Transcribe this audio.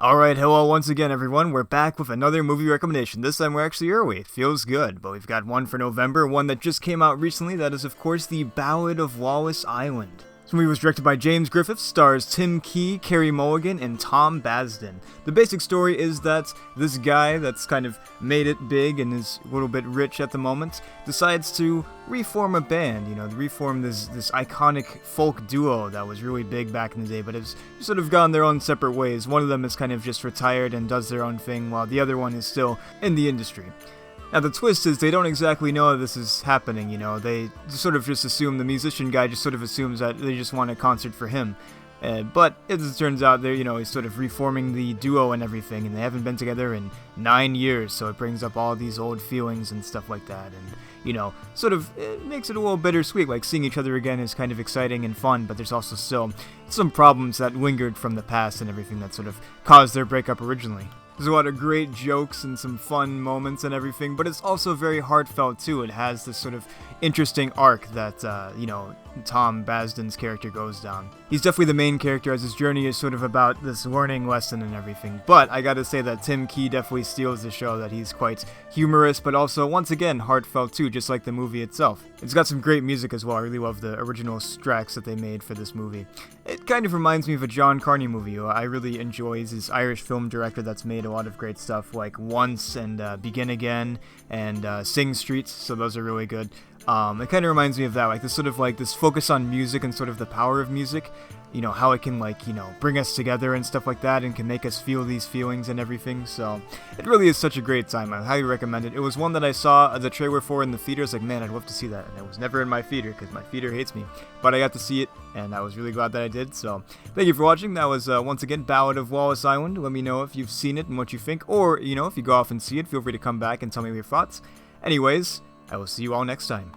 Alright, hello once again everyone, we're back with another movie recommendation. This time we're actually early, it feels good, but we've got one for November, one that just came out recently, that is of course the Ballad of Wallis Island. This movie was directed by James Griffith, stars Tim Key, Carey Mulligan, and Tom Basden. The basic story is that this guy that's kind of made it big and is a little bit rich at the moment decides to reform a band, reform this iconic folk duo that was really big back in the day, but has sort of gone their own separate ways. One of them is kind of just retired and does their own thing, while the other one is still in the industry. Now the twist is they don't exactly know this is happening, they sort of just assume, the musician guy just sort of assumes that they just want a concert for him. But as it turns out, he's sort of reforming the duo and everything, and they haven't been together in 9 years, so it brings up all these old feelings and stuff like that, and, sort of it makes it a little bittersweet, like seeing each other again is kind of exciting and fun, but there's also still some problems that lingered from the past and everything that sort of caused their breakup originally. There's a lot of great jokes and some fun moments and everything, but it's also very heartfelt too. It has this sort of interesting arc that, Tom Basden's character goes down. He's definitely the main character, as his journey is sort of about this learning lesson and everything, but I gotta say that Tim Key definitely steals the show, that he's quite humorous, but also, once again, heartfelt too, just like the movie itself. It's got some great music as well. I really love the original tracks that they made for this movie. It kind of reminds me of a John Carney movie. I really enjoy this Irish film director that's made a lot of great stuff, like Once and Begin Again and Sing Street, so those are really good. It kind of reminds me of that, like this focus on music and sort of the power of music, how it can bring us together and stuff like that, and can make us feel these feelings and everything. So it really is such a great time. I highly recommend it. It was one that I saw the trailer for in the theaters, like, man, I'd love to see that, and it was never in my theater because my theater hates me, but I got to see it and I was really glad that I did. So thank you for watching. That was once again Ballad of Wallis Island. Let me know if you've seen it and what you think, or if you go off and see it, feel free to come back and tell me your thoughts. Anyways, I will see you all next time.